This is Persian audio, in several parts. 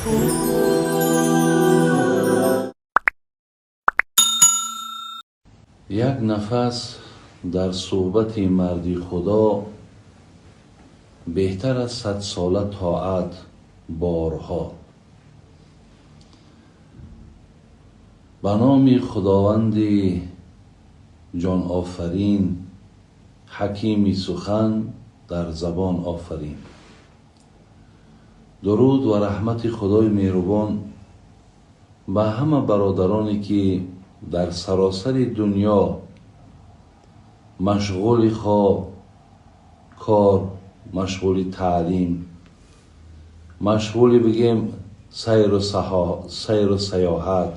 یک نفس در صحبت مردی خدا بهتر از 100 ساله طاعت بارها. به نام خداوند جان آفرین، حکیمی سخن در زبان آفرین. درود و رحمت خدای مهربان به همه برادرانی که در سراسر دنیا مشغول کار، مشغول تعلیم، مشغول بگیم سیر و سیاحت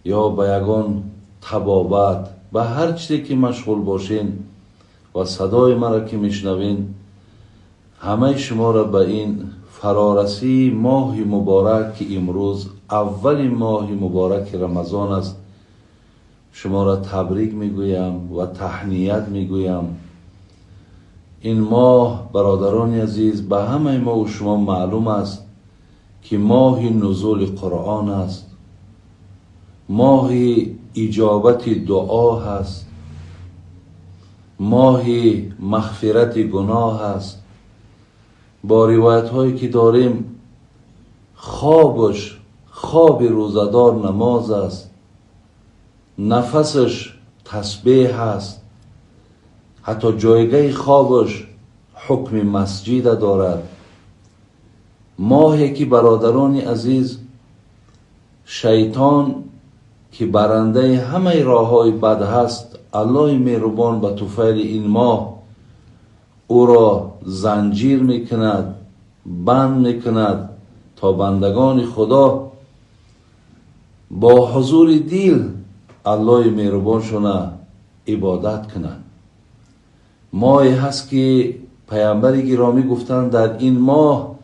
یا به یگان طبابت، به هر چیزی که مشغول باشین و صدای مرا که میشنوین، همه شما را به این فرارسی ماه مبارک که امروز اول ماه مبارک رمضان است شما را تبریک میگویم و تهنیت میگویم. این ماه برادران عزیز به همه ما و شما معلوم است که ماه نزول قرآن است، ماه اجابت دعا هست، ماه مغفرت گناه است. با روایت هایی که داریم خواب روزدار نماز است، نفسش تسبیح است، حتی جایگاه خوابش حکم مسجد دارد. ماهی که برادران عزیز شیطان که برنده همه راه های بد هست، الله مهربان به طفیل این ماه او را زنجیر میکند، بند میکند تا بندگان خدا با حضور دل الله مهربان شونه عبادت کنند. ماهی هست که پیامبر گرامی گفتند در این ماه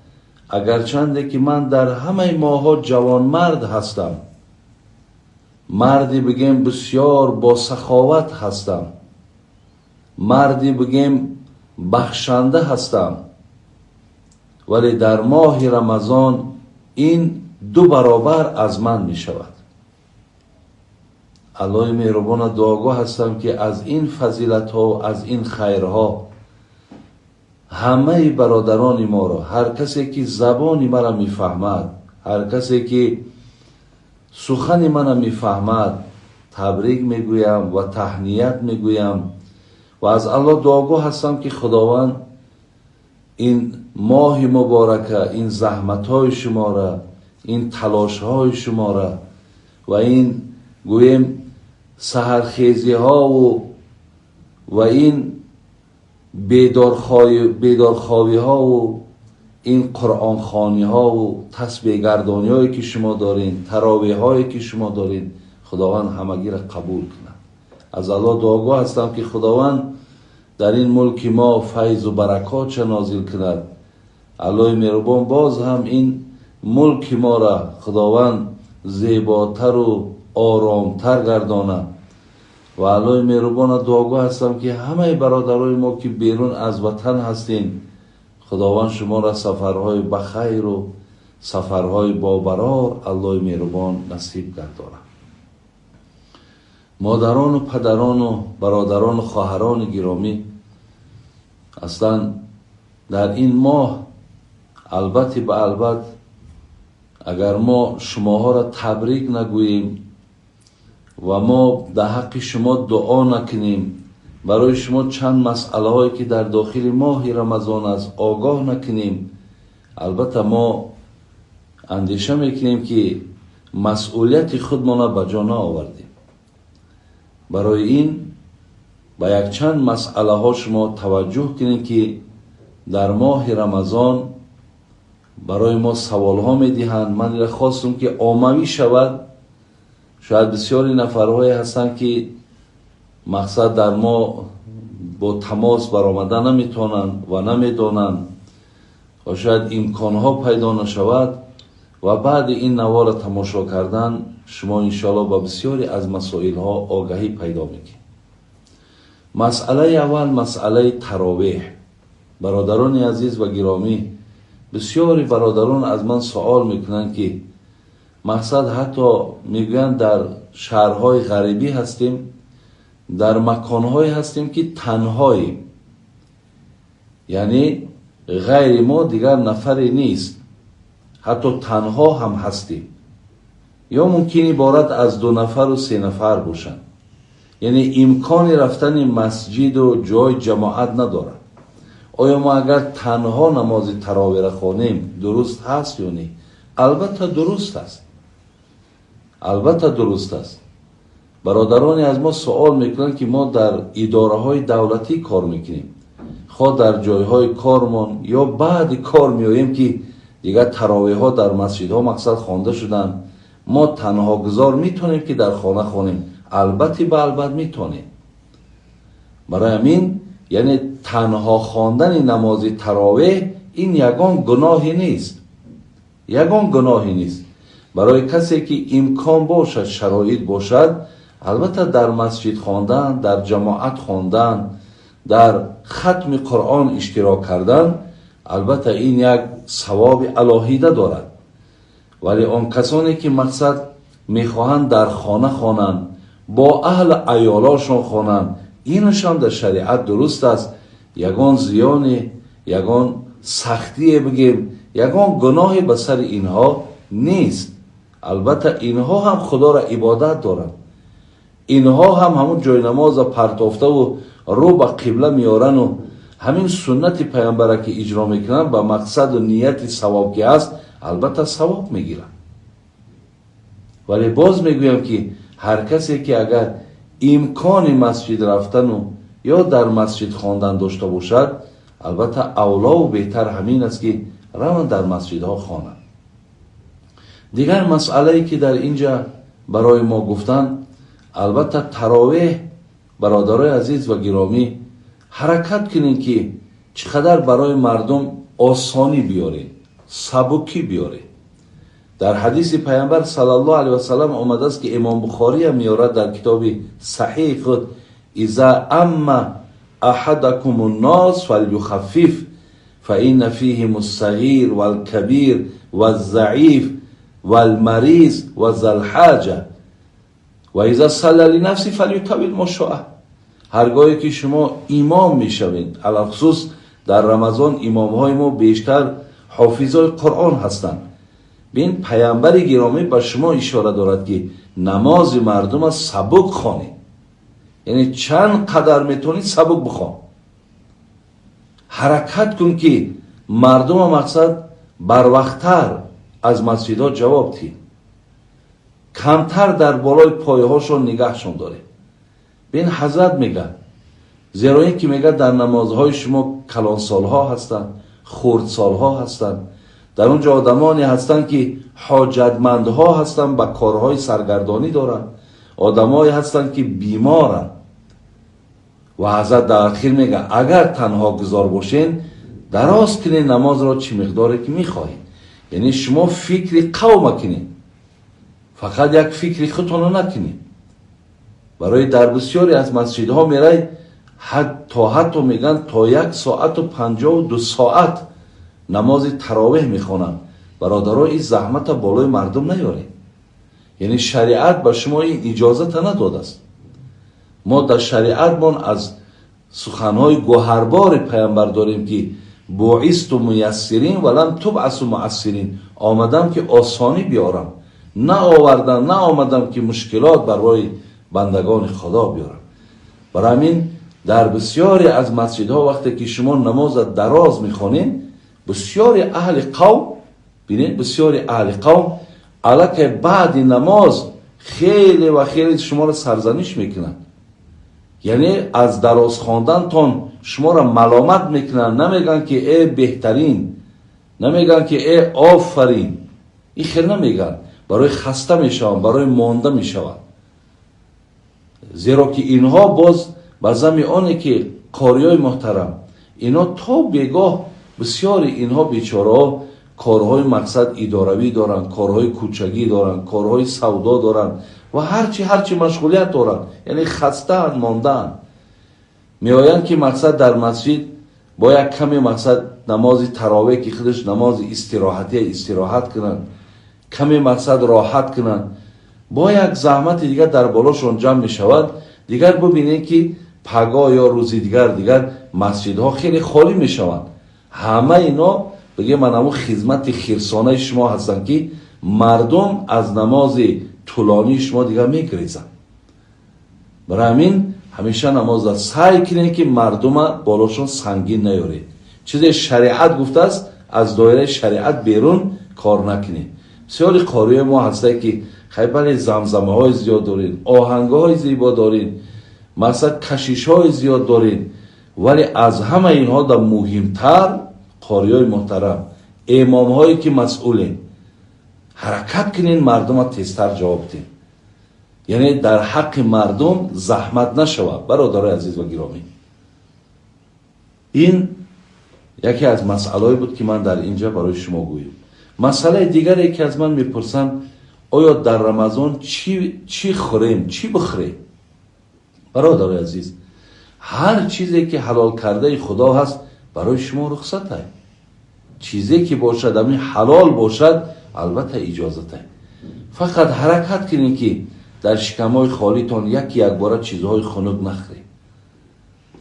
اگرچنده که من در همه ماه ها جوان مرد هستم، مردی بگیم بسیار با سخاوت هستم، مردی بگیم بخشنده هستم، ولی در ماه رمضان این 2 برابر از من می شود. الله مهربان دعاگاه هستم که از این فضیلت ها و از این خیرها همه برادران ما را، هر کسی که زبانی مرا می فهمد، هر کسی که سخن منو میفهمد، تبریک میگویم و تهنیت میگویم و از الله دعاگاه هستم که خداوند این ماه مبارکه، این زحمت های شما را، این تلاش های شما را و این گویم سحرخیزی ها و این بیدارخوابی ها و این قرآن خوانی ها و تسبیح گردانی هایی که شما دارین، تراویح هایی که شما دارین، خداوند همگی را قبول کنه. از الله دعاگاه هستم که خداوند در این ملک ما فیض و برکات نازل کند. الله مهربان باز هم این ملک ما را خداوند زیباتر و آرامتر گردانه. و الله مهربان دعاگاه هستم که همه برادرای ما که بیرون از وطن هستین، خداوند شما را سفرهای بخیر و سفرهای بابرار الله مهربان نصیب گردانه. مادران و پدران و برادران و خواهران گرامی، اصلا در این ماه البته به البته اگر ما شماها را تبریک نگوییم و ما در حق شما دعا نکنیم، برای شما چند مسئله هایی که در داخل ماه رمضان است آگاه نکنیم، البته ما اندیشه میکنیم که مسئولیت خودمان به جا آوردیم. برای این با یک چند مسئله ها شما توجه کنید که در ماه رمضان برای ما سوال ها میدهند. من خواستم که عمومی شود. شاید بسیاری نفرهایی هستند که مقصد در ما با تماس برآمده نمیتونند و نمیدانند و شاید امکانها پیدا نشود و بعد این نوار را تماشا کردن شما انشاءالله با بسیاری از مسائل ها آگاهی پیدا میکنید. مسئله اول مسئله تراویح. برادران عزیز و گرامی، بسیاری برادران از من سوال میکنن که مقصد حتی میگوین در شهرهای غریبی هستیم، در مکانهای هستیم که تنهاییم، یعنی غیر ما دیگر نفری نیست، حتی تنها هم هستیم، یا ممکن عبارت از 2 نفر و 3 نفر باشند، یعنی امکان رفتن مسجد و جای جماعت ندارد. آیا ما اگر تنها نماز تراویح را خوانیم درست هست یا نه؟ البته درست است، البته درست است. برادرانی از ما سوال میکنن که ما در اداره های دولتی کار میکنیم، خواه در جایهای کارمان یا بعد کار میاییم که دیگر تراویح ها در مسجد ها مقصد خوانده شدن، ما تنها گذار میتونیم که در خانه خوانیم؟ البته به البته میتونیم. برای همین یعنی تنها خواندن نماز تراویح این یگان گناهی نیست، یگان گناهی نیست. برای کسی که امکان باشد، شرایط باشد، البته در مسجد خواندن، در جماعت خواندن، در ختم قرآن اشتراک کردن، البته این یک ثواب الهیده دارد. ولی آن کسانی که مقصد میخواهند در خانه خوانند، با اهل عیالاشون خوانند، اینشان در شریعت درست است. یگان زیانی، یگان سختی بگیم، یگان گناهی به سر اینها نیست. البته اینها هم خدا را عبادت دارند، اینها هم همون جای نماز پرتافته و رو به قبله میارن و همین سنت پیامبر که اجرا میکنن به مقصد و نیت ثواب که است، البته ثواب میگیرن. ولی باز میگویم که هر کسی که اگر امکان مسجد رفتن و یا در مسجد خواندن داشته باشد، البته اولا و بهتر همین است که روان در مسجدها خوانند. دیگر مسئله‌ای که در اینجا برای ما گفتن، البته تراویح برادرای عزیز و گرامی حرکت کنین که چقدر برای مردم آسانی بیارین، سبکی بیارین. در حدیث پیامبر صلی الله علیه و سلم آمده است که امام بخاری هم میارد در کتاب صحیح خود: اذا اما احدکم الناس فلیخفف فإن فیهم الصغیر والکبیر والضعیف والمریض وذا الحاجه و اذا صلی لنفسه فلیطول ما شاء. هرگاهی که شما امام میشوید، علالخصوص در رمضان امام های ما بیشتر حافظای قرآن هستند، بین پیامبر گرامی به شما اشاره دارد که نماز مردم را سبک خوانید، یعنی چند قدر میتونید سبک بخوان. حرکت کن که مردم مقصد بر وقتتر از مسجدها جواب دهید، کمتر در بالای پایه هاشون نگهشون داره. بین حضرت میگه، زیرا این که میگه در نمازهای شما کلانسال ها هستن، خردسال ها هستن، در اونجا آدمانی هستن که حاجتمند ها هستن، با کارهای سرگردانی دارن، آدمایی هستن که بیمارن. و حضرت در اخیر میگه اگر تنها گذار باشین، دراز کنین نماز را چی مقداری که میخواهید. یعنی شما فکر قوم کنین، فقط یک فکر خودتون نکنین. برای در بسیاری از مسجدها میرای حتی میگن تا 1 ساعت و 52 ساعت نماز تراویح میخوانن. برادرای این زحمت بالای مردم نیارین. یعنی شریعت به شما این اجازت نداده است. ما در شریعت من از سخنهای گوهربار پیامبر داریم که بعثت میسرین ولم تبعث معسرین، آمدم که آسانی بیارم، نه آمدم که مشکلات برای بندگان خدا بیارم. برای همین در بسیاری از مسجدها وقتی که شما نماز دراز میخوانین، بسیاری اهل قوم ببینید، بسیاری اهل قوم الکی بعد نماز خیلی و خیلی شما را سرزنش میکنن. یعنی از دراز خواندن تون شما را ملامت میکنن، نمیگن که ای بهترین، نمیگن که ای آفرین، این خیلی نمیگن، برای خسته میشون، برای مانده میشون. زیرا که اینها باز بزمی آنه که قاریای محترم، اینا تا بگاه بسیاری اینها بیچاره کارهای مقصد اداروی دارن، کارهای کوچگی دارن، کارهای سودا دارن و هرچی مشغولیت دارن، یعنی خسته ماندن. میآیند که مقصد در مسجد با یک کمی مقصد نماز تراویح که خودش نماز استراحتی استراحت کنن، کمی مقصد راحت کنن، با یک زحمت دیگر در بالاشون جمع می شود. دیگر ببینید که پگاه یا روزی دیگر مسجدها خیلی خالی می شوند. همه اینا بگه من همون خدمت خیرسانه شما هستن که مردم از نماز طولانی شما دیگر می گریزن. برای همین همیشه نماز سعی کنید که مردم بالاشون سنگین نیارید. چیزی شریعت گفته است از دایره شریعت بیرون کار نکنید. بسیاری قاریای ما هسته که خیلی زمزمه های زیاد دارین، آهنگ های زیبا دارین، مثلا کشیش های زیاد دارین، ولی از همه اینها در مهمتر قاریای محترم، امام هایی که مسئولین، حرکت کنین مردم ها تیزتر جواب دین. یعنی در حق مردم زحمت نشود. برادرای عزیز و گرامی، این یکی از مسائلی بود که من در اینجا برای شما گویم. مسئله دیگری که از من میپرسن آیا در رمضان چی خوریم، چی بخوریم؟ برادرای عزیز، هر چیزی که حلال کرده خدا هست برای شما رخصت ہے. چیزی که باشد همین حلال باشد البته اجازت ہے. فقط حرکت کنین که در شکمای خالیتان یک بار چیزهای خنک نخورید.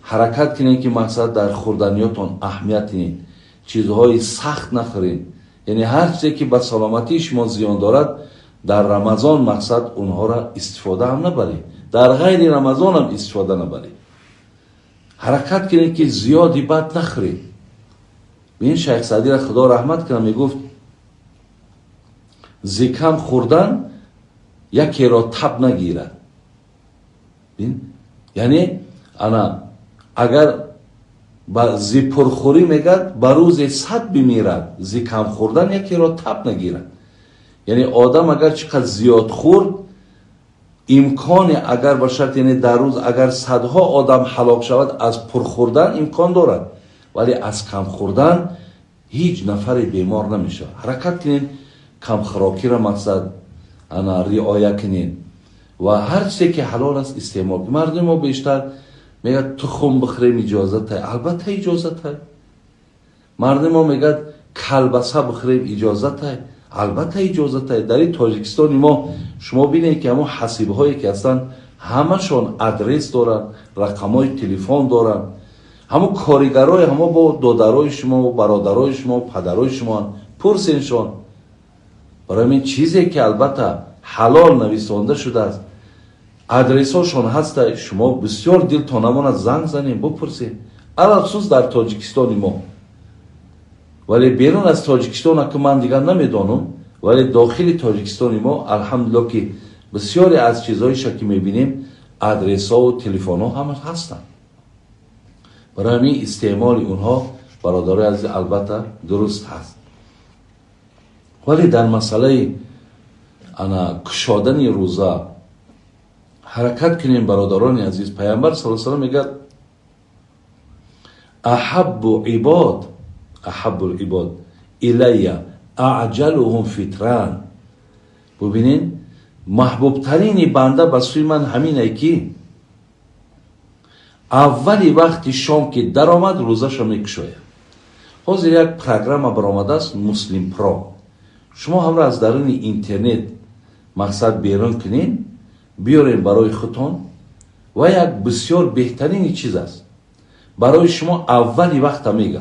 حرکت کنین که مقصد در خوردنیاتون اهمیت دین، چیزهای سخت نخورین. یعنی هر چیزی که به سلامتی شما زیان دارد در رمضان مقصد اونها را استفاده هم نبرید، در غیر رمضان هم استفاده نبرید. حرکت کنید که زیادی بد نخورید. ببین شیخ سعدی را خدا رحمت کنه میگفت زکم خوردن یکی را تب نگیرد. ببین یعنی انا اگر با زیپرخوری میگد به روز 100 بمیرد، زکم خوردن یکی را تب نگیرد. یعنی آدم اگر چقدر زیاد خورد امکان اگر باشد، یعنی در روز اگر صدها آدم هلاک شود از پرخوردن امکان دارد، ولی از کم خوردن هیچ نفر بیمار نمیشه. حرکت کنین کم خوراکی را مقصد انا رعایت کنین و هر چیزی که حلال است استعمال کنین. مردم ما بیشتر میگه تخم بخوریم اجازت ہے، البته اجازت ہے. مردم ما میگه کلبسه بخوریم اجازت ہے، البته اجازت ہے. در این تاجیکستان ما شما بینید که همون حسیب هایی که هستن همشون ادرس دارن، رقم های تلفن دارن، همون کارگرای همه با دادرای شما و برادرای شما و پدرای شما پرسینشون. برای این چیزی که البته حلال نویسنده شده است ادرس هاشون هست، شما بسیار دلتان نماند زنگ زنیم بپرسید، علاوه خصوص در تاجیکستان ما. ولی بیرون از تاجیکستان که من دیگر نمیدانم، ولی داخل تاجیکستان ما الحمدلله که بسیاری از چیزهایش که میبینیم ادرس ها و تلفن ها همه هستن. برای همین استعمال اونها برادرای عزیز البته درست هست. ولی در مسئله انا کشادن روزه حرکت کنیم برادران عزیز. پیامبر صلی الله علیه و آله میگه احب العباد الی اعجلهم فطرا. ببینین محبوب ترین بنده به سوی من همینه که اولی وقتی شام که در آمد روزش میکشاید. حاضر یک پروگرام برآمده است مسلم پرو، شما هم را از درون اینترنت مقصد بیرون کنین بیارین برای خودتون و یک بسیار بهترین چیز است برای شما. اولی وقت میگه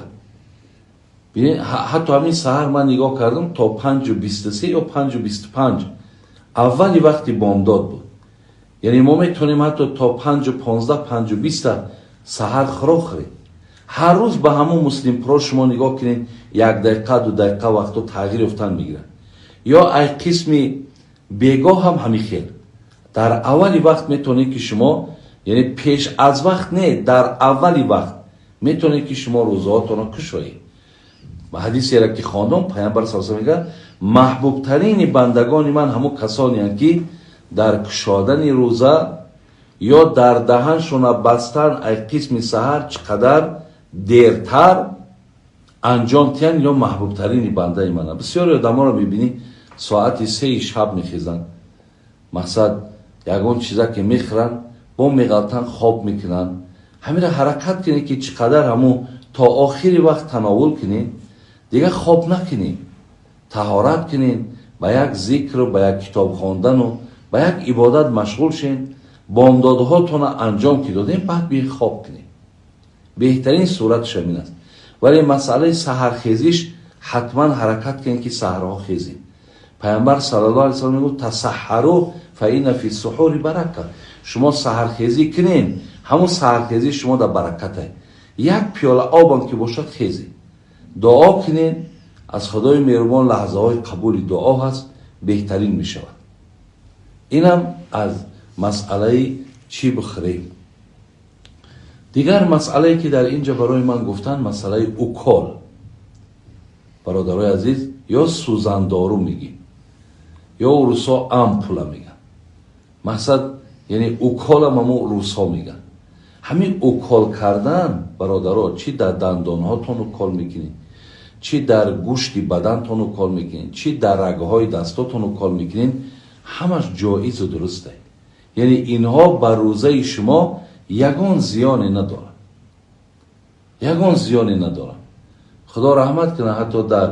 ببین حتی همین سحر من نگاه کردم تا 5:23 یا 5:25 اولی وقتی بامداد بود. یعنی ما میتونیم حتی تا 5:15 5:20 سحر خوراک خوریم. هر روز به همون مسلم پرو شما نگاه کنین 1 دقیقه 2 دقیقه وقتو تغییر افتن میگیرن. یا ای قسمی بیگاه هم همین خیل در اولی وقت میتونید که شما، یعنی پیش از وقت نه، در اولی وقت میتونید که شما روزهاتون رو کشایید. و حدیثی را که خواندم پیامبر صلی الله علیه و آله میگه محبوب ترین بندگان من همون کسانی هستند که در کشادن روزه یا در دهنشون بستن ای قسم سحر چقدر دیرتر انجام تین یا محبوب ترین بنده منه. بسیاری آدما رو میبینی ساعت 3 شب میخیزن، مقصد یگون چیزا که میخورن با میغلطن خواب میکنن. همین را حرکت کنی که چقدر همون تا آخری وقت تناول کنین، دیگه خواب نکنین، طهارت کنین، به یک ذکر و به یک کتاب خواندن و به یک عبادت مشغول شین، بامدادهاتون انجام که دادین، بعد بی خواب کنین. بهترین صورتش همین است. ولی مسئله سحرخیزیش حتما حرکت کنین که سحرها خیزین. پیامبر صلی الله علیه و سلم میگه تسحروا فإن فی السحور برکه. شما سحرخیزی کنین، همون سحرخیزی شما در برکته. یک پیاله آب که باشد خیزی، دعا کنین، از خدای مهربان لحظه های قبول دعا هست، بهترین می شود. اینم از مسئله چی بخوریم. دیگر مسئله که در اینجا برای من گفتن مسئله اوکال. برادرای عزیز، یا سوزندارو میگیم یا روسا امپولا میگن. مقصد یعنی اوکال هم روسا میگن. همین اوکال کردن برادرها، چی در دندان هاتون اوکال میکنین، چی در گوشت بدنتون اوکال میکنین، چی در رگهای دستاتون اوکال میکنین، همش جایز و درسته. یعنی اینها بر روزه شما یگان زیانی ندارن، یگان زیانی ندارن. خدا رحمت کنه. حتی در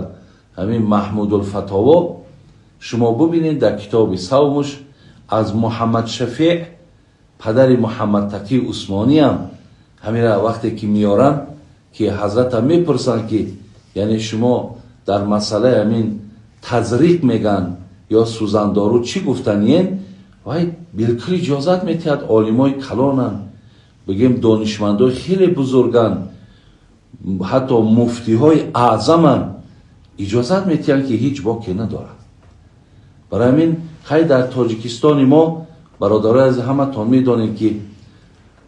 همین محمود الفتاوا شما ببینید در کتاب صومش از محمد شفیع پدر محمد تقی عثمانی هم همین وقتی که میارن که حضرت هم میپرسن که یعنی شما در مسئله همین تزریق میگن یا سوزندارو چی گفتن، این وای بالکل اجازت میتید. عالمای کلانن، بگیم دانشمندای خیلی بزرگن، حتی مفتی های اعظمن، اجازت میتید که هیچ باکی ندارن. برای همین خیلی در تاجیکستان ما برادرای از همه تان میدانیم که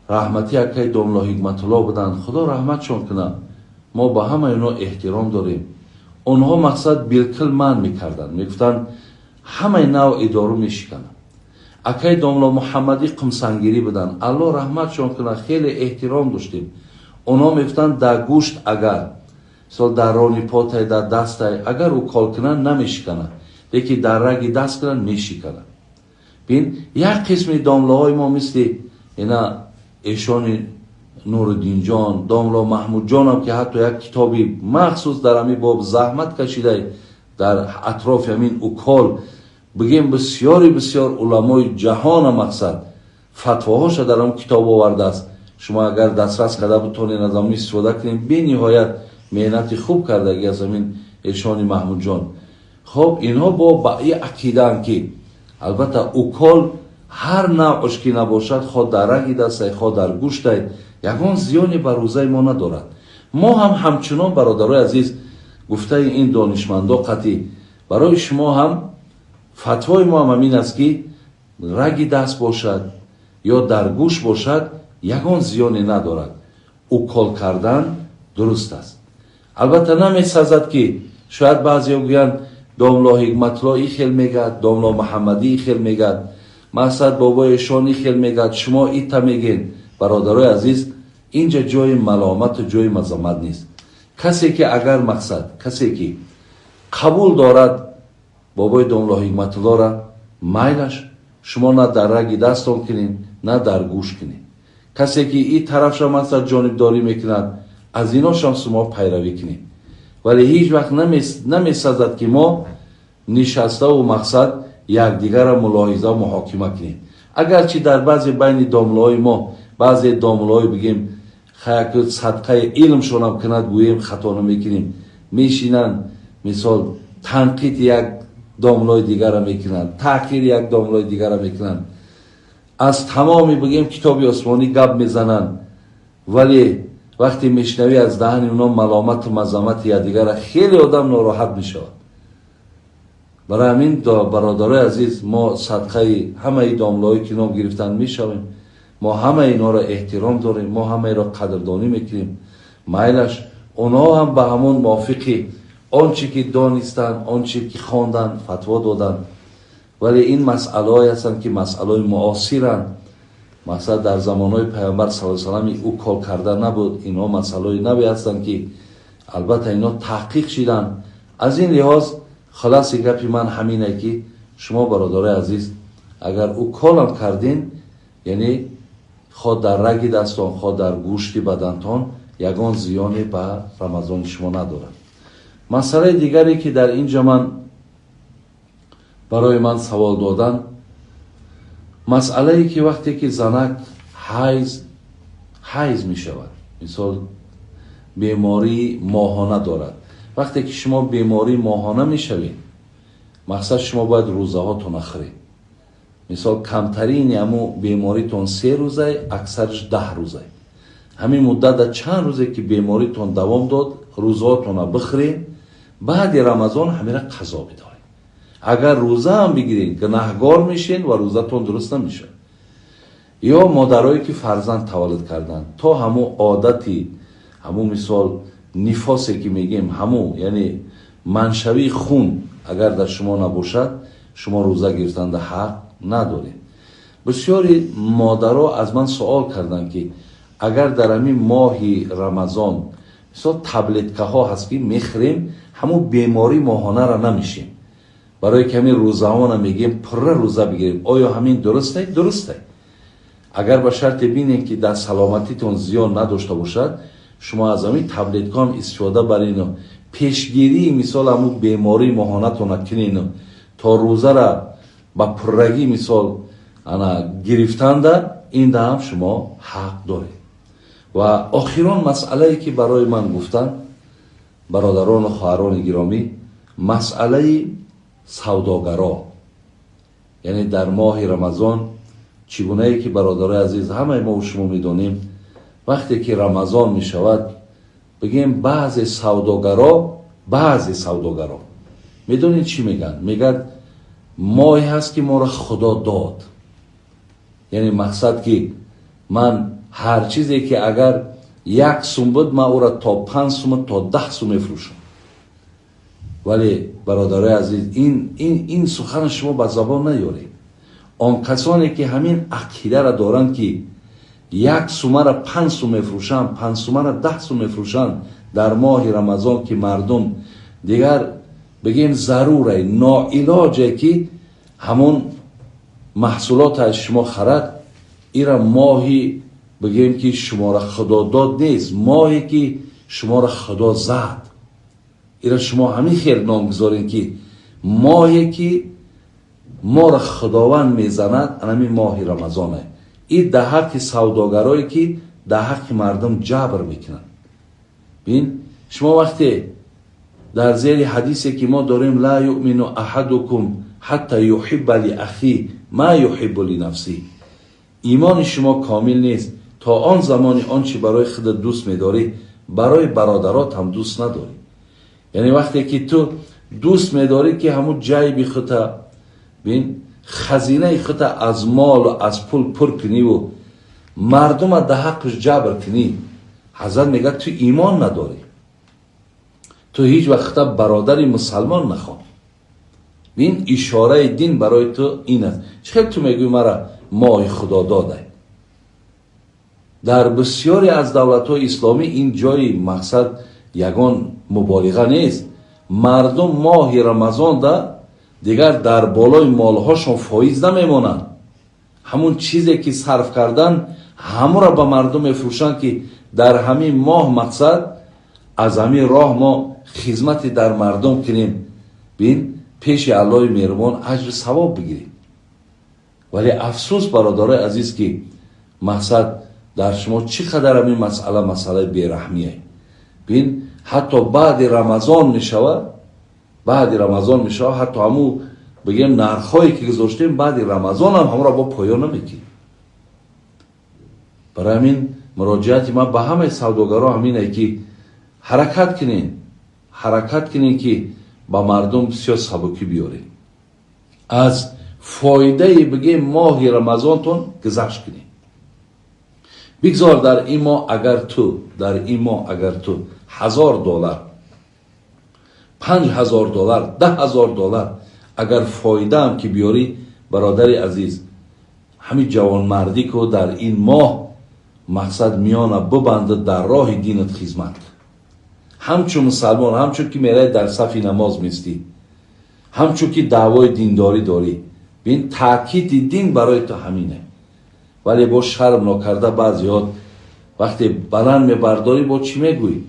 رحمتی اکی داملا حکمت الله بودن، خدا رحمتشون کنه. ما با همه اینا احترام داریم. اونها مقصد بالکل من میکردن، میگفتن همه نوع ادارو میشکنن. اکی داملا محمدی قمسنگیری بودن، الله رحمتشون کنه، خیلی احترام داشتیم. اونها میگفتن در گوشت اگر مثلا در رانی پاتای در دستای اگر او کال کنن نمیشکنن، لیکن در رگی دست کنن میشکنن. بین یک قسم دامله های ما مثل اینا ایشان نورالدین جان، داملا محمود جان هم که حتی یک کتابی مخصوص در همین باب زحمت کشیده در اطراف همین اوکال، بگیم بسیار علمای جهان مقصد فتواهاش در هم کتاب آورده است. شما اگر دسترس کرده بتونید از همین استفاده کنید. به نهایت مهنت خوب کرده از همین ایشان محمود جان. خب اینها با این عقیده که البته اوکال هر نوعش که نباشد، خود در رگی دست خود در گوشت یگان زیانی بر روزه ما ندارد. ما هم همچنان برادرای عزیز گفته این دانشمندا قطعی برای شما هم فتوای ما هم همین است که رگی دست باشد یا در گوش باشد یگان زیانی ندارد. اوکال کردن درست است. البته نمی‌سازد که شاید بعضی گویند داملا حکمت الله ای خیل میگد، داملا محمدی ای خیل میگد، مقصد بابای ایشانی خیل میگد، شما ایتا میگین. برادرای عزیز، اینجا جای ملامت و جای مذمت نیست. کسی که اگر مقصد کسی که قبول دارد بابای داملا حکمت الله را، میلش شما نه در رگی دستان کنین نه در گوش کنین. کسی که این طرف شما مقصد جانبداری میکند، از اینا شما پیروی کنین. ولی هیچ وقت نمی‌سازد که ما نشسته و مقصد یکدیگر را ملاحظه و محاکمه کنیم. اگرچه در بعضی بین دامله‌های ما بعضی دامله‌های بگیم خیلی صدقه علمشون هم کند گوییم خطا نمیکنیم، میشینن مثال تنقید یک دامله‌های دیگر را میکنن، تحقیر یک دامله‌های دیگر را میکنن، از تمامی بگیم کتابی آسمانی گپ میزنن، ولی وقتی میشنوی از دهن اونا ملامت و مذمت یا دیگر خیلی آدم ناراحت میشود. برای همین برادرای عزیز، ما صدقه همه دامله‌ای که نام گرفتن میشویم، ما همه اینا را احترام داریم، ما همه را قدردانی میکنیم. میلش اونا هم به همون موافقی آنچه که دانستن، آنچه که خواندن، فتوا دادن. ولی این مسئله هستند که مسئله معاصرن. مثلا در زمانهای پیامبر صلی الله علیه و سلم او کار کردن نبود. اینا مسئله نبی هستند که البته اینا تحقیق شدن. از این لحاظ خلاص گپی من همینه که شما برادرای عزیز اگر او کارم کردین، یعنی خود در رگ دستان، خود در گوشت بدنتان یگان زیانی به رمضان شما ندارد. مسئله دیگری که در اینجا برای من سوال دادن، مسئله ای که وقتی که زنک حیض می شود، مثال بیماری ماهانه دارد، وقتی که شما بیماری ماهانه می شوید، مقصد شما باید روزه ها تون نخورید. مثال کمترین امو بیماری تون 3 روزه، اکثرش 10 روزه. همین مدت چند روزه که بیماری تون دوام داد، روزه ها تون بخورید، بعد رمضان همین را قضا بدارید. اگر روزه هم بگیرید گناهگار میشین و روزه تون درست نمیشه. یا مادرایی که فرزند تولد کردن تا همو عادتی، همو مثال نفاسی که میگیم، همو یعنی منشوی خون اگر در شما نباشد، شما روزه گرفتن در حق ندارید. بسیاری مادرها از من سوال کردن که اگر در همین ماهی رمضان مثال تبلتکه ها هست که میخوریم، همو بیماری ماهانه را نمیشیم، برای که همین روزه ها میگیم پر روزه بگیریم، آیا همین درسته؟ درسته. اگر به شرط بینید که در سلامتیتون زیان نداشته باشد، شما از همین تبلتکه هم استفاده برین، پیشگیری مثال همو بیماری ماهانه تون کنین تا روزه را با پرگی مثال گرفتن در این ده هم شما حق دارید. و آخران مسئله که برای من گفتن برادران و خواهران گرامی، مسئله سوداگرا، یعنی در ماه رمضان چگونه ای که برادرای عزیز همه ما و شما میدونیم، وقتی که رمضان می شود بگیم بعضی سوداگرا میدونید چی میگن؟ میگن ماهی هست که ما را خدا داد، یعنی مقصد که من هر چیزی که اگر 1 سوم بود من او را تا 5 سوم تا 10 سوم میفروشم. ولی برادرای عزیز این سخن شما به زبان نیارید. آن کسانی که همین عقیده را دارند که 1 سوم را 5 سوم میفروشن، 5 سوم را 10 سوم میفروشن در ماه رمضان، که مردم دیگر بگیم ضروره ناعلاجه که همون محصولات از شما خرد، ایرا ماهی بگیم که شما را خدا داد نیست، ماهی که شما را خدا زد. ایرا شما همین خیر نام گذارین که ماهی که ما را خداوند میزند، همین ماه رمضانه. این ده حق سوداگرایی که ده حق مردم جبر میکنن. بین شما وقتی در زیر حدیثی که ما داریم لا یؤمن احدکم حتی یحب لاخی ما یحب لنفسه، ایمان شما کامل نیست تا آن زمانی آنچه برای خود دوست میداری برای برادرات هم دوست نداری. یعنی وقتی که تو دوست میداری که همون جیب خودت، بین خزینه خودت از مال و از پول پر کنی و مردم در حقش جبر کنی، حضرت میگه تو ایمان نداری، تو هیچ وقت برادری مسلمان نخواه. این اشاره دین برای تو این است. چه تو میگوی مرا ماه خدا داده؟ در بسیاری از دولت‌های اسلامی این جای مقصد یگان مبالغه نیست. مردم ماه رمضان ده دیگر در بالای مالهاشون فایز نمیمونن، همون چیزی که صرف کردن همون را به مردم میفروشن که در همین ماه مقصد از همین راه ما خدمت در مردم کنیم، بین پیش الله مهربان اجر ثواب بگیریم. ولی افسوس برادرای عزیز که مقصد در شما چقدر همین مسئله بیرحمیه. بین حتی بعد رمضان میشود، حتی همو بگیم نرخایی که گذاشتیم بعد رمضان هم را با پایان نمیکنیم. برای همین مراجعت ما به همه سوداگرها همینه که حرکت کنین که با مردم بسیار سبکی بیارین، از فایده بگیم ماه رمضانتون گذشت کنین. بگذار در این ماه اگر تو $1,000 $5,000 $10,000 اگر فایده هم که بیاری، برادر عزیز همین جوان مردی که در این ماه مقصد میانه ببنده در راه دینت خدمت، همچون مسلمان، همچون که میره در صف نماز میستی، همچون که دعوای دینداری داری، بین تاکید دین برای تو همینه. ولی با شرم نکرده بعضیات وقتی بلند میبرداری با چی میگویی؟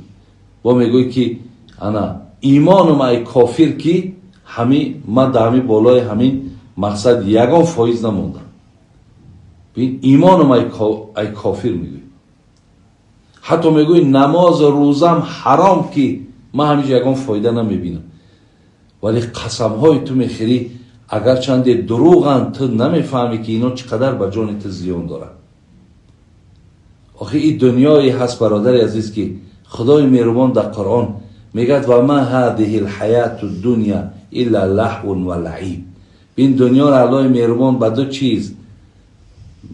با میگویی که انا ایمانم ای کافر کی همین من در همین بالای همین مقصد یگان فایز نموندم. ببین ایمانم ای کافر میگویی. حتی میگویی نماز روزم حرام کی من همیشه یگان فایده نمیبینم. ولی قسم های تو میخوری اگر چند دروغن تو نمیفهمی که اینا چقدر به جان تو زیان دارن. آخه این دنیایی هست برادر عزیز که خدای مهربان در قرآن میگه و ما هذه الحیات الدنیا الا لهو و لعب. این دنیا را الله مهربان به دو چیز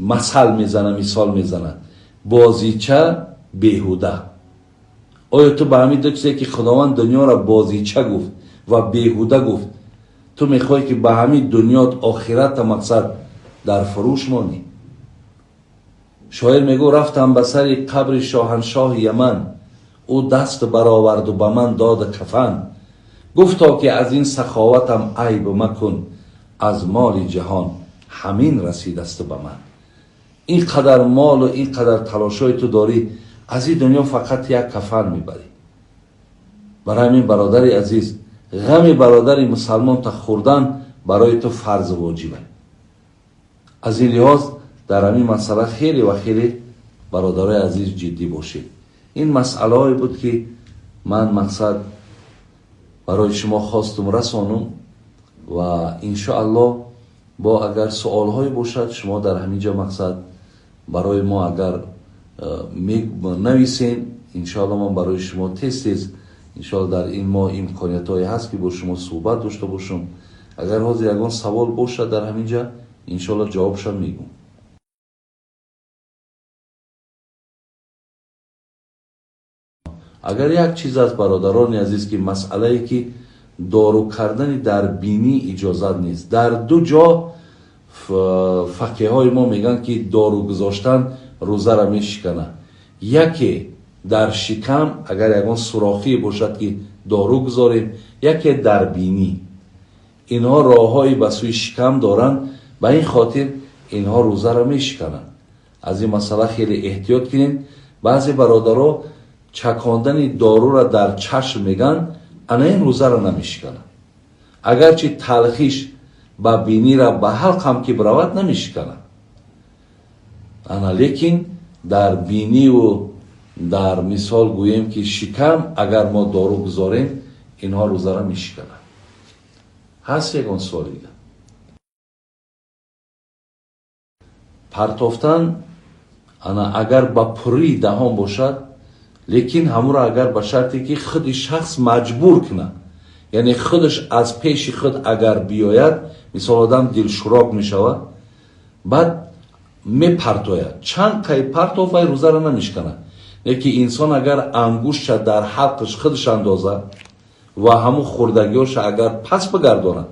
مثال میزنه بازیچه بیهوده. آیا تو به همین دو چیزی که خداوند دنیا را بازیچه گفت و بیهوده گفت تو میخوای که به همین دنیا آخرت مقصد در فروش مانی؟ شاعر میگو رفتم به سر قبر شاهنشاه یمن او دست برآورد و به من داد کفن گفتا که از این سخاوتم عیب مکن از مال جهان همین رسید است به من. این قدر مال و این قدر تلاشای تو داری از این دنیا فقط یک کفن میبری. برای همین برادر عزیز غم برادر مسلمان تا خوردن برای تو فرض واجبه. از این لحاظ در همین مسئله خیلی و خیلی برادرای عزیز جدی باشید. این مسئله هایی بود که من مقصد برای شما خواستم رسانم و انشاءالله با اگر سوال هایی باشد شما در همینجا مقصد برای ما اگر نویسین انشاءالله من برای شما تست انشاءالله در این ماه امکانیت هایی هست که با شما صحبت داشته باشم. اگر حاضر یگان سوال باشد در همینجا انشاءالله جوابش میگم. اگر یک چیز از برادران عزیز که مسئله ای که دارو کردن در بینی اجازت نیست. در دو جا فقیه های ما میگن که دارو گذاشتن روزه را میشکنه. یکی در شکم اگر یگان سوراخی باشد که دارو گذاریم، یکی در بینی. اینها راه های به سوی شکم دارن به این خاطر اینها روزه را میشکنن. از این مسئله خیلی احتیاط کنین. بعضی برادرها چکاندن دارو را در چشم میگن انا این روزه را نمیشکنن. اگرچه تلخیش با بینی را به حلق هم که برود نمیشکنن انا، لیکن در بینی و در مثال گوییم که شکم اگر ما دارو گذاریم اینها روزه را میشکنن. هست یکان سوال دیگه؟ پرتافتن انا اگر با پری دهان باشد لیکن همون را اگر به شرطی که خود شخص مجبور کنه، یعنی خودش از پیش خود اگر بیاید، مثال آدم دلشوراک می شود بعد می پرتاید، چند قی پرتاف روزه را نمیشکنه. لیکن انسان اگر انگوشت در حلقش خودش اندازه و همون خوردگیاش اگر پس بگردانه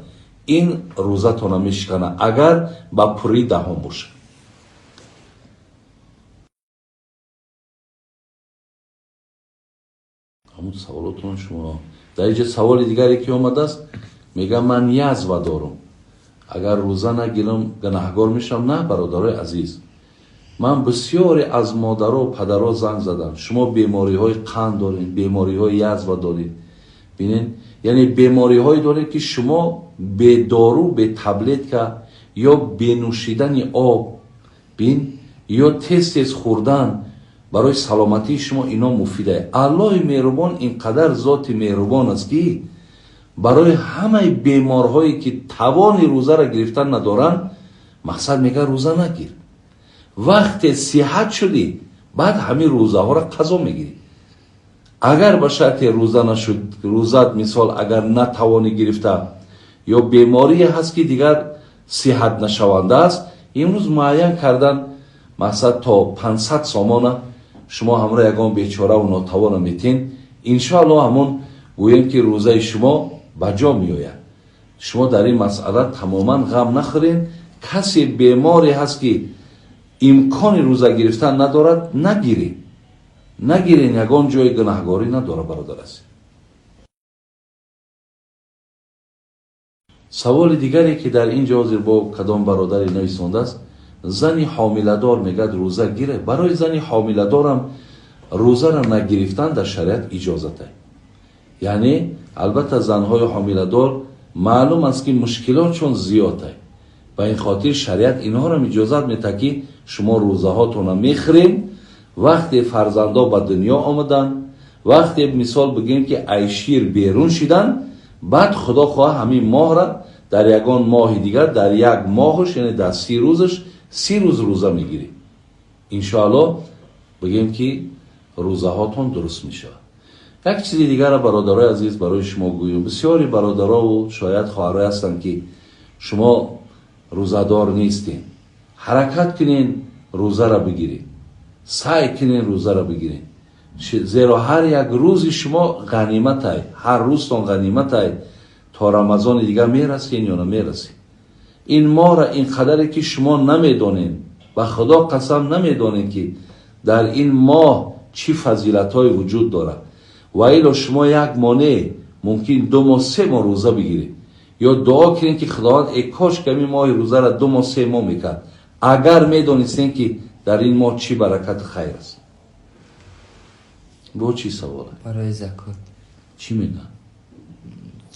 این روزه تو نمیشکنه اگر با پری دهان باشه. همون سوالاتون شما در اینجا سوال دیگری که آمده است میگه من یزوه دارم اگر روزه نگیرم گناهگار میشم. نه برادرای عزیز، من بسیاری از مادر و پدرها زنگ زدم شما بیماری های قند دارین، بیماری های یزوه دارین. ببینین یعنی بیماری های دارین که شما به دارو به تبلت که یا به نوشیدن آب بین یا تست خوردن برای سلامتی شما اینا مفیده. الله مهربان اینقدر ذات مهربان است که برای همه بیمارهایی که توان روزه را گرفتن ندارن مقصد میگه روزه نگیر. وقت صحت شدی بعد همین روزه ها را قضا میگیری. اگر به شرط روزه نشد، روزت مثال اگر نتوانی گرفته یا بیماری هست که دیگر صحت نشونده است، امروز معین کردن مقصد تا 500 سامانه شما همراه یگان بیچاره و ناتوان میتین انشاءالله همون گویم که روزه شما بجا میآید. شما در این مسئله تماما غم نخورین. کسی بیماری هست که امکان روزه گرفتن ندارد نگیرین یگان جای گناهگاری نداره برادر است. سوال دیگری که در اینجا حاضر با کدام برادری نویسنده است زنی حامله‌دار میگه روزه گیره. برای زنی حامله‌دار هم روزه را نگرفتن در شریعت اجازت است. یعنی البته زنهای حامله‌دار معلوم است که مشکلات چون زیاد است، به این خاطر شریعت اینها را اجازت میده که شما روزه هاتون را میخرین وقتی فرزندا به دنیا آمدن، وقتی مثال بگیم که ایشیر بیرون شدن، بعد خدا خواه همین ماه را در یگان ماه دیگر در یک ماهش یعنی در 30 روزش 30 روز روزه میگیری. انشاءالله بگیم که روزه هاتون درست میشه. یک چیز دیگر را برادرای عزیز برای شما گویم. بسیاری برادرها و شاید خواهرای هستند که شما روزه‌دار نیستین، حرکت کنین روزه را بگیرید، سعی کنین روزه را بگیرید، زیرا هر یک روز شما غنیمت است، هر روزتون غنیمت است. تا رمضان دیگر میرسین یا نمیرسین. این ماه را این قدری که شما نمیدونین و خدا قسم نمیدونین که در این ماه چی فضیلت های وجود داره، و ایلا شما یک مانع ممکن 2 ماه 3 ماه روزه بگیرید یا دعا کنین که خداوند ای کاش که این ماه روزه را 2 ماه 3 ماه میکرد، اگر میدونستین که در این ماه چی برکت خیر است. با چی سواله؟ برای زکات چی میگن؟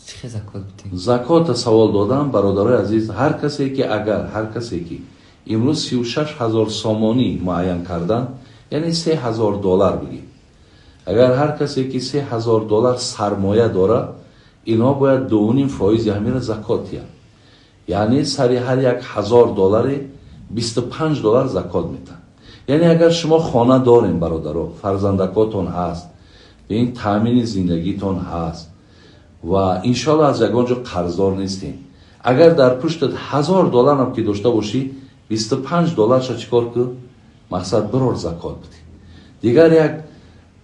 چه زکات بدیم؟ زکات سوال دادم برادرای عزیز. هر کسی که هر کسی که امروز 36,000 سامانی معین کردن، یعنی $3,000 بگیم، اگر هر کسی که $3,000 سرمایه داره، اینا باید 2.5 فایز همین زکات هست. یعنی سری هر $1,000 $25 زکات میتن. یعنی اگر شما خانه دارین برادرها، فرزندکاتون هست، به این تامین زندگیتون هست و انشالله از یگانجا قرضدار نیستین، اگر در پشتت $1,000 هم که داشته باشی، $25 شا چیکار که مقصد برار زکات بدی. دیگر یک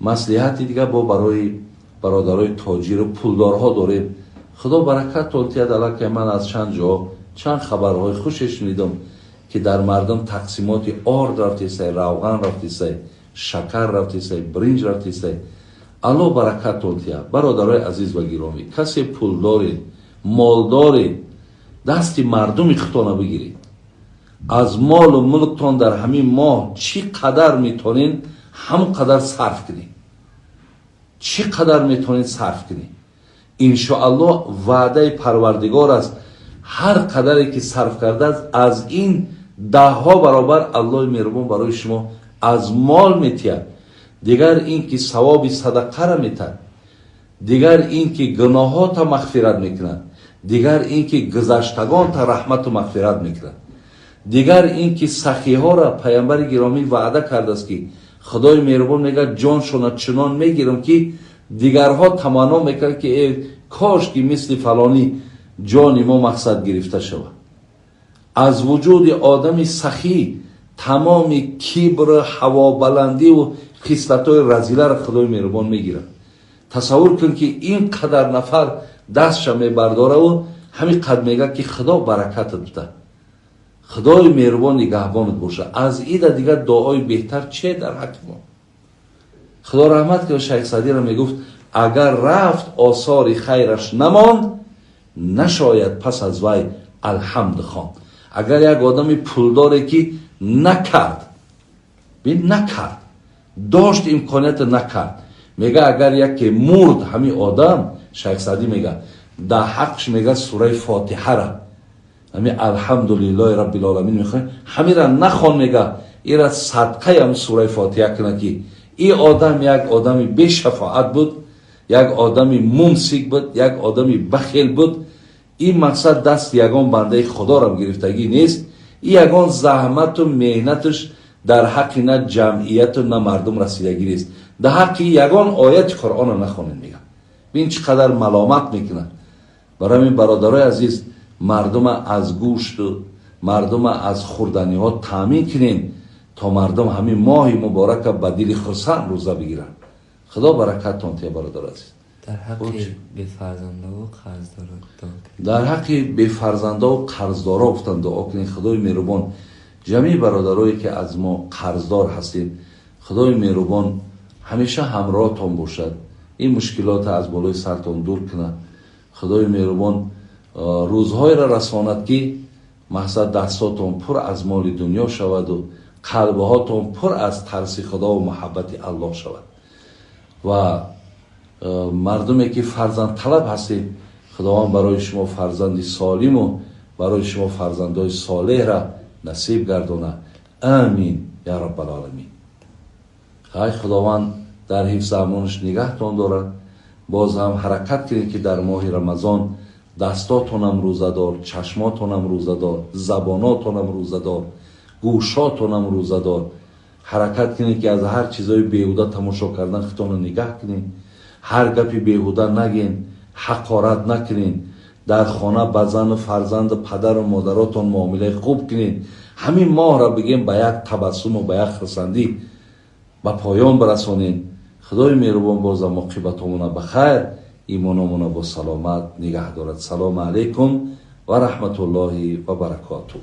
مصلحتی دیگر با برای برادرای تاجر و پولدارها داریم. خدا برکت تولتید علا که من از چند خبرهای خوشش شنیدم که در مردم تقسیمات آرد رفتیسته، روغن رفتیسته، شکر رفتیسته، برنج رفتیسته. الله برکت تولتید. برادرای عزیز و گرامی، کسی پولداری مالداری دستی مردم خطانه بگیرید. از مال و ملکتان در همین ماه چی قدر میتونین هم قدر صرف کنید، چی قدر میتونید صرف کنید. انشاءالله وعده پروردگار است هر قدری که صرف کرده است از این 10 برابر الله مهربان برای شما از مال میتید. دیگر این که ثواب صدقه را میتد، دیگر این که گناهات را مغفرت میکند، دیگر این که گذشتگان تا رحمت و مغفرت میکند، دیگر این که سخی ها را پیامبر گرامی وعده کرده است که خدای مهربان میگه جانشون چنان میگیرم که دیگرها تمنا میکنند که ای کاش که مثل فلانی جان ما مقصد گرفته شود. از وجود آدم سخی تمام کبر، هوا بلندی و خصلت‌های رذیله را خدای مهربان میگیره. تصور کن که این قدر نفر دستش میبرداره و همین قدر میگه که خدا برکتت بده، خدای مهربان نگهبانت باشه. از این دیگر دعای بهتر چه در حق ما؟ خدا رحمت کنه شیخ سعدی را میگفت اگر رفت آثار خیرش نماند، نشاید پس از وی الحمد خواند. اگر یک آدم پولداری که نکرد داشت امکانیت نکرد، میگه اگر یکی مرد همین آدم، شیخ سعدی میگه در حقش میگه سوره فاتحه را همین الحمدلله رب العالمین میخواه، همین را نخوان، میگه این را صدقه هم سوره فاتحه کنه که این آدم یک آدمی بی شفاعت بود، یک آدمی ممسک بود، یک آدمی بخیل بود. این مقصد دست یگان بنده خدا را گرفتگی نیست، این یگان زحمت و مهنتش در حق نه جمعیت و نه مردم رسیدگی نیست، در حق یگان آیت قرآن را نخوانید. میگه ببین چقدر ملامت میکنن. برای این برادرای عزیز مردم از گوشت و مردم از خوردنی ها تامین کنین تا مردم همین ماه مبارک به دل خرسند روزه بگیرن. خدا برکت تونته برادر عزیز. در حق به فرزنده و قرضدارا دعا کنید. در حق به فرزنده و قرضدارا افتن دعا کنید. خدای مهربان جمعی برادرایی که از ما قرضدار هستیم، خدای مهربان همیشه همراهتون باشد، این مشکلات از بالای سرتون دور کنه. خدای مهربان روزهای را رساند که محض دستاتون پر از مال دنیا شود و قلبهاتون پر از ترس خدا و محبت الله شود و مردمی که فرزند طلب هستید خداوند برای شما فرزند سالم و برای شما فرزندای صالح را نصیب گردانه. آمین یا رب العالمین. خدای خداوند در حفظ امانش نگهتان دارد. باز هم حرکت کنید که در ماه رمضان دستاتون هم روزه دار، چشماتون هم روزه دار، زباناتون هم روزه دار، گوشاتون هم روزه دار. حرکت کنید که از هر چیزای بیهوده تماشا کردن خودتون رو نگه کنید. هر گپی بیهوده نگین، حقارت نکنین. در خانه با زن و فرزند پدر و مادراتون معامله خوب کنید. همین ماه را بگیم به یک تبسم و به یک خرسندی به پایان برسانید. خدای مهربان باز عاقبتمون بخیر، ایمانمون با سلامت نگه دارد. سلام علیکم و رحمت الله و برکاته.